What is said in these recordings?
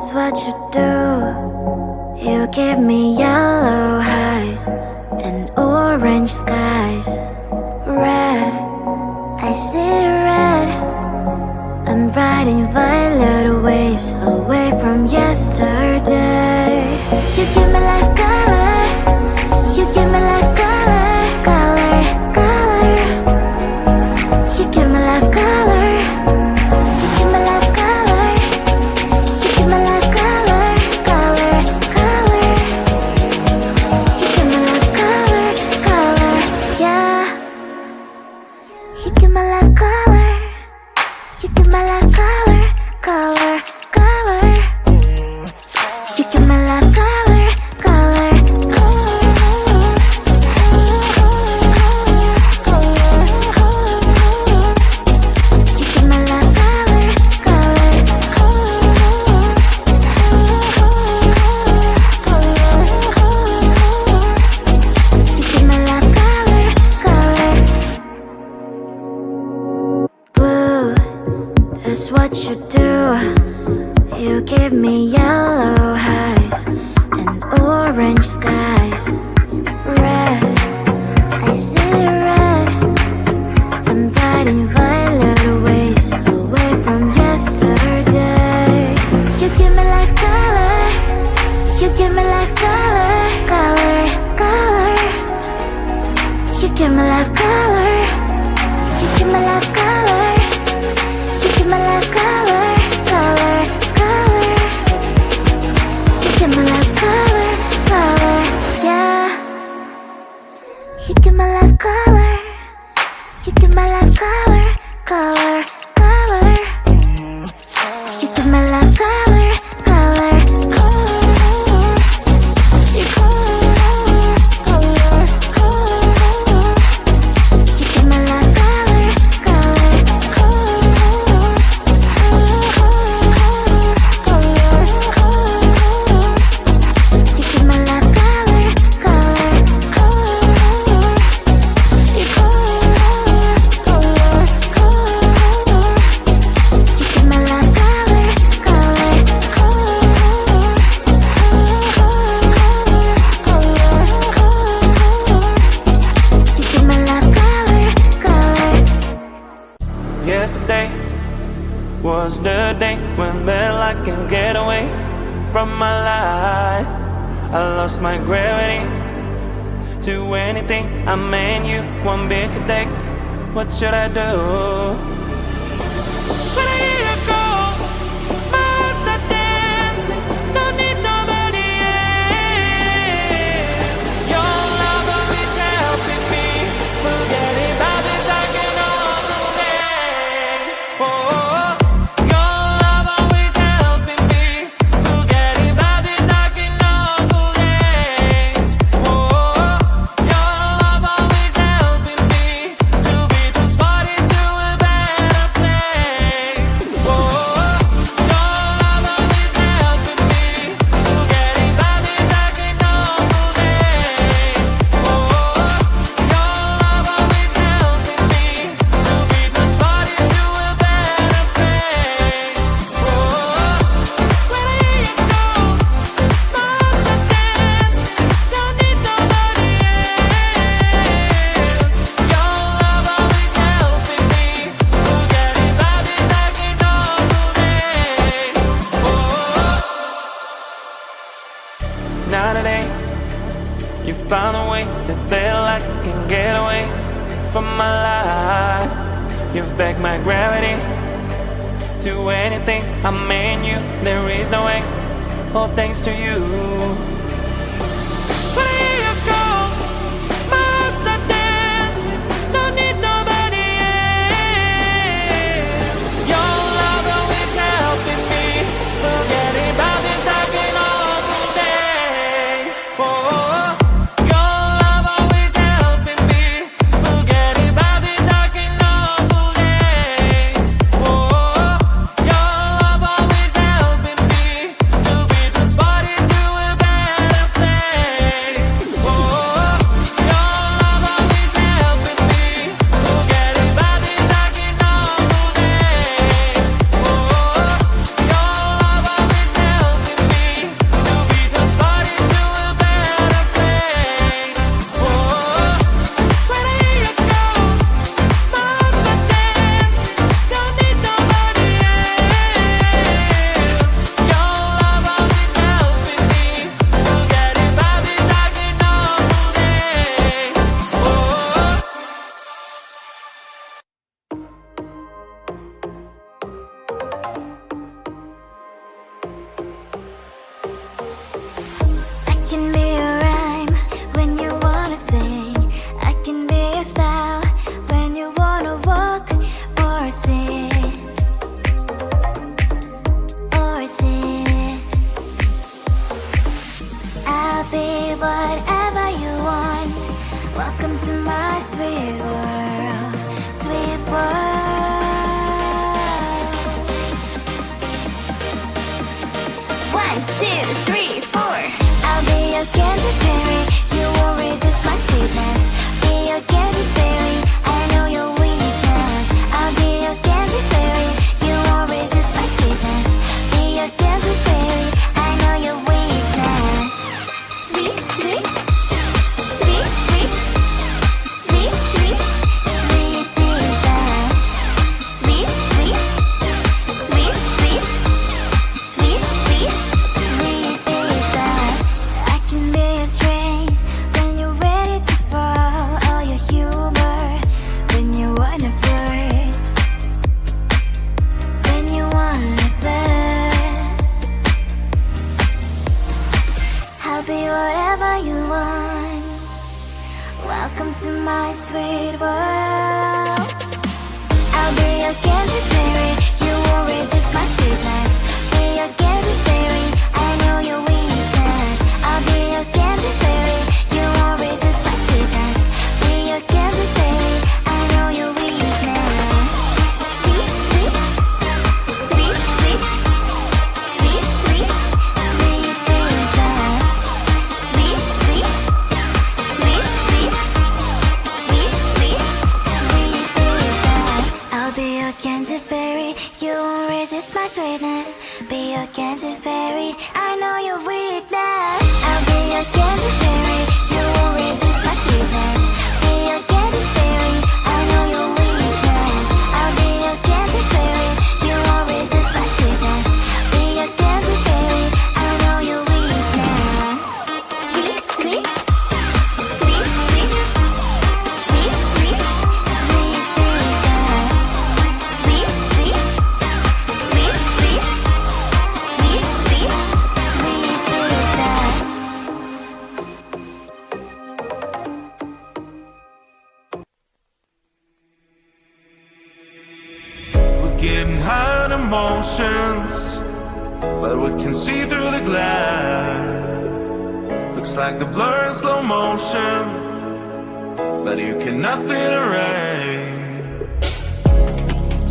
That's what you do. You give me yellow highs and orange skies. Red, I see red. I'm riding violet waves away from yesterday. You give me life color. You give me life color, color, color. You give me life color. You give me life color. You give me life color, color, color. You give me life color, color, yeah. You give me life color. You give me life color, color, color. You give me life color, color, color. You give me life color, color, you give me life color, color. Blue, that's what you do. You give me yellow highs and orange skies. Red, I see red. I'm riding violet waves away from yesterday. You give me life color. You give me life color, color, color. You give me life color. You give me life color. You give me life color, color, color. You give me life color, color, yeah. You give me life color. You give me life color, color, color. You give me life color, color, color. You color, color, color. You give me life color, color, color. You give me life color, color, color. You color, color, color. You give me life color, color, color. You give me life color, color. Yesterday was the day when I can get away from my life. I lost my gravity to anything. I mean you one big headache. What should I do? When I hear you call, my heart start dancing. Don't need nobody else. Your love always helping me. Forgetting about these dark and awful days. Oh, your love always helping me. Forgetting about these dark and awful days. Oh, your love always helping me to be transported to a better place. Oh, your love always helping me. Forgetting about these dark and awful days. Oh, your love always helping me to be transported to a better place. Oh, when I hear you call, my heart starts dancing. Don't need nobody else. Your love always helping me. Forgetting about these dark and awful days. Oh, now today you found a way that I can get away from my life. You've begged my gravity to anything. I mean you, there is no way. All thanks to you. When I hear you call, my heart start dancing. Don't need nobody else. Your love always helping me. Forgetting about these dark and awful days. Oh, your love always helping me. Forgetting about these dark and awful days. Oh, your love always helping me to be transported to a better into my sweet world. I'll be your candy fairy, you won't resist my sweetness. Be your candy fairy, I know your weakness. I'll be your candy fairy, you won't resist my sweetness. Be your candy fairy, I know your weakness. Sweet, sweet, sweet, sweet, sweet, sweet, sweet princess. Sweet, sweet, sweet, sweet, sweet, sweet, sweet princess. I'll be your candy fairy, you won't resist my sweetness. Be your candy fairy, I know your weakness. I'll be your candy fairy, you won't resist my sweetness. Be your candy fairy, I know your weakness. I'll be your candy fairy, you won't resist my sweetness. Be your candy fairy, I know your weakness. Sweet, sweet, sweet, sweet, sweet, sweet, sweet princess. Sweet, sweet, sweet, sweet, sweet, sweet, sweet princess. We're getting high on emotions, but we can see through the glass. Looks like the blur in slow motion, but you can nothing erase.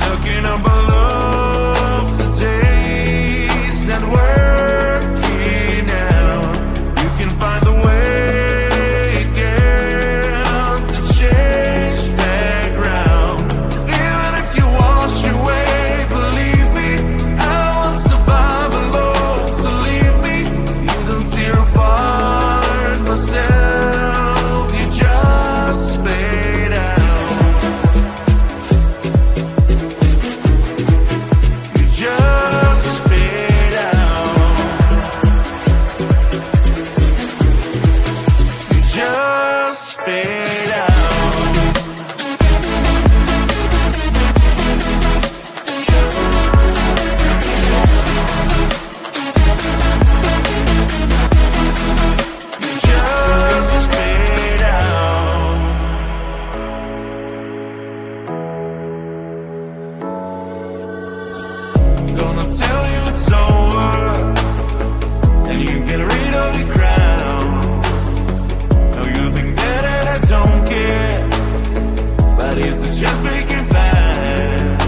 Talking about love today's not working out. You can find the way again to change background. Even if you wash away, believe me, I won't survive alone. So leave me, you don't tear apart myself. You just fade out. You just fade out. You just fade out. You just fade out. Gonna tell you it's over, and you get rid of your crown. Now you think that I don't care, but it's just making fine.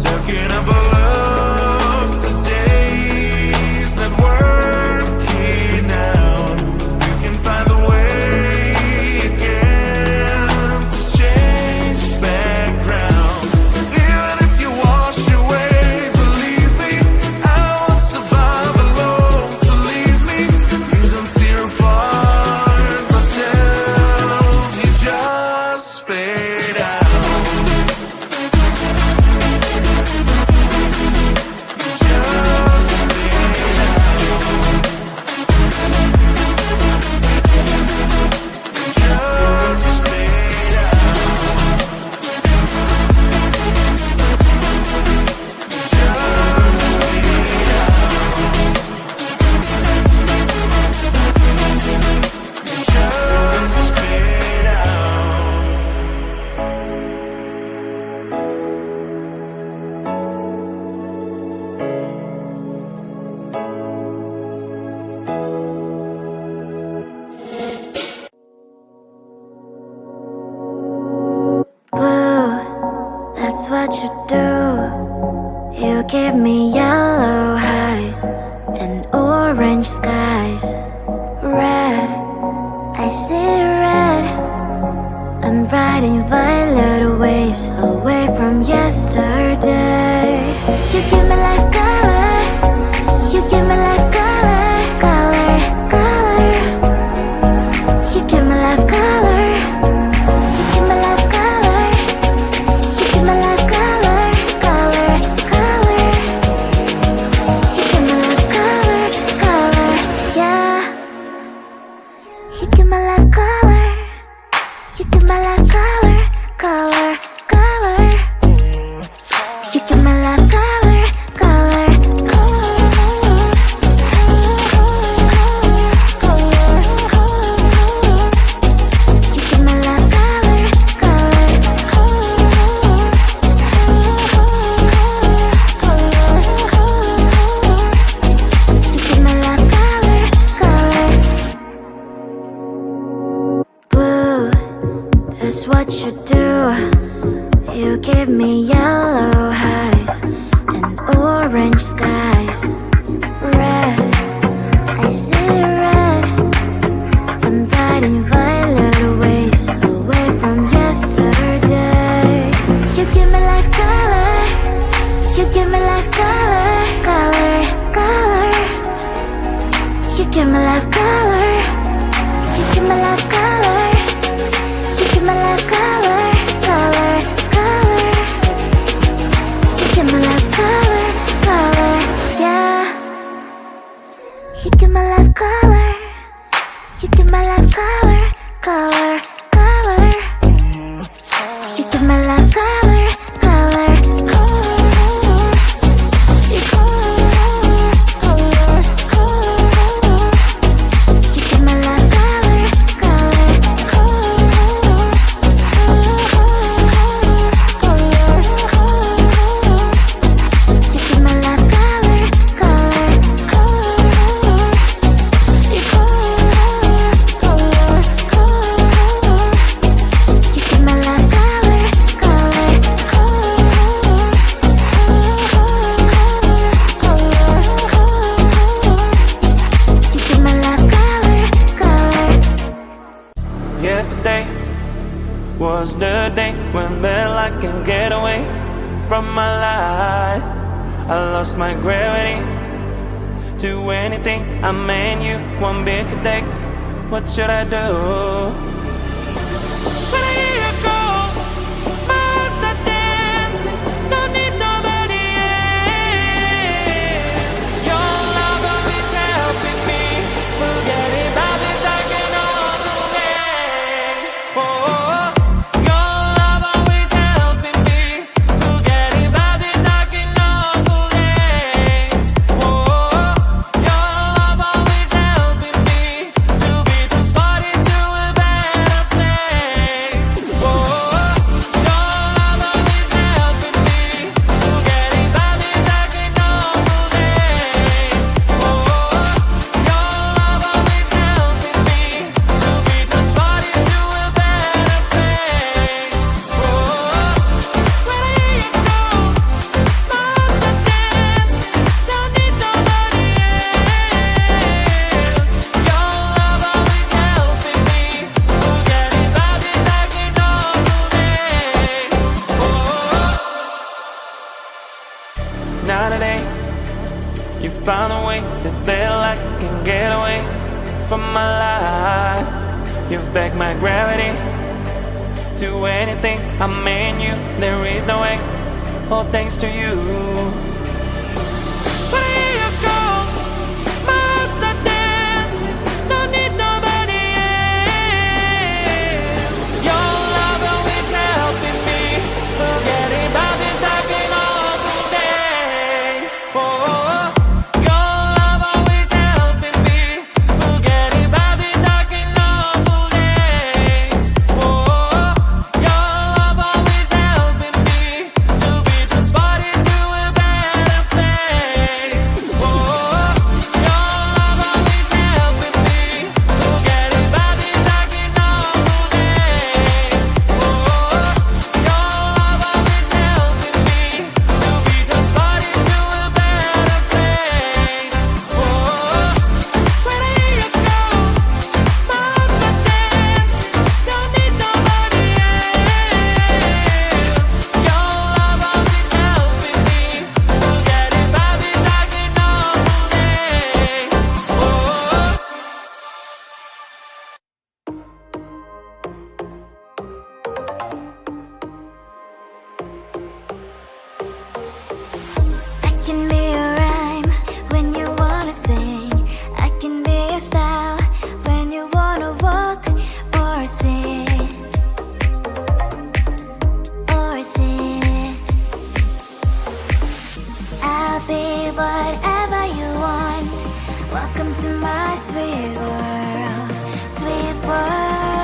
Talking about love today's not working out. You can find the way again to change background. Even if you wash away, believe me, I won't survive alone. So leave me, you don't tear apart myself. You just fade out. You just fade out. You just fade Blue, that's what you do. You give me yellow highs and orange skies. Red, I see red. I'm riding violet waves away from yesterday. You give me life color. You give me life color, color, color. You give me life color. You give me life color. You give me life color, color, color. You give me life color, color, yeah. You give my life color. You give my life color, color, give me yellow highs and orange skies. Red, I see red. I'm riding violet waves away from yesterday. You give me life color. You give me life color. Color, color. You give me life color. You give me life color. You give me life color. Color, color. You give me life color. Color, yeah. You give me life color. You give me life color. Color, color. You give me life color. Color, color. You color, color, color. You give me life color. Color, color. You give me life color. Color, color. You color, color, color. You give me life color. Color, you give me life color. Color. Yesterday was the day when I can get away from my life. I lost my gravity to anything. I mean you one big attack. What should I do? When I hear you call, my heart start dancing. Don't need nobody else. Your love always helping me. Forgetting about this dark and awful days. Oh, your love always helping me. Forgetting about this dark and awful days. Oh, your love always helping me to be transported to a better place. Oh, your love always helping me. Forgetting about this dark and awful days. Oh, your love always helping me to be transported to a better place. Oh, when I hear you call, my heart start dancing. Don't need nobody else. Your love always helping me. Forgetting about this dark and awful days. Oh, now today you found a way that I can get away from my life. You've backed my gravity to anything. I mean you, there is no way. All thanks to you. When I hear you call, my heart start dancing. Don't need nobody else. Your love always helping me. Forgetting about this dark and awful days. Oh, your love always helping me. Forgetting about this dark and awful days. Oh, your love always helping me to be transported to a better place. Oh, your love always helping me. Forgetting about this dark and awful days. Oh, your love always helping me to be transported to a better place. Oh, when I hear you call, my heart start dancing. Don't need nobody else. Your love always helping me. Forgetting about this dark and awful days. Oh. I can be your rhyme when you wanna sing. I can be your style when you wanna walk or sit. Or sit. I'll be whatever you want. Welcome to my sweet world. Sweet world.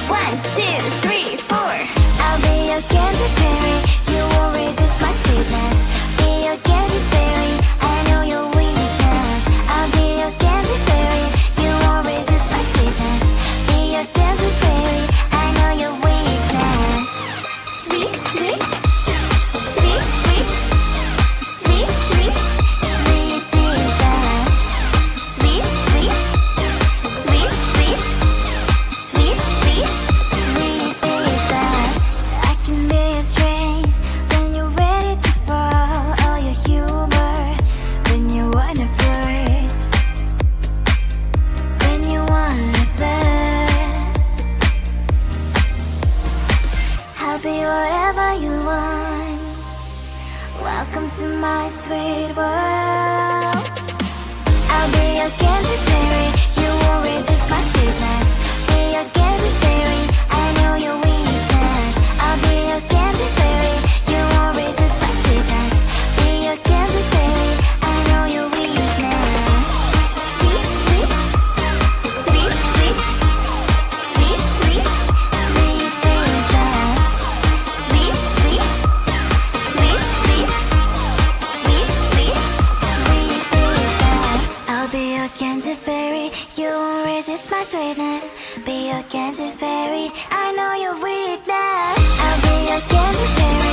1, 2, 3, 4. I'll be your candy fairy. You won't resist my sweetness. Be your candy fairy. I know your weakness. I'll be your candy fairy. You won't resist my sweetness. Be your candy whatever you want. Welcome to my sweet world. I'll be your candy fairy, you won't resist my sweetness. Be your candy fairy, I know your weakness. I'll be your candy fairy, you won't resist my sweetness. Be your candy fairy, I know your weakness. Sweet, sweet, sweet, sweet, sweet, sweet, sweet princess. Sweet, sweet, sweet, sweet, sweet, sweet, sweet princess. I'll be your candy fairy, you won't resist my sweetness. Be your candy fairy, I know your weakness. I'll be your candy fairy,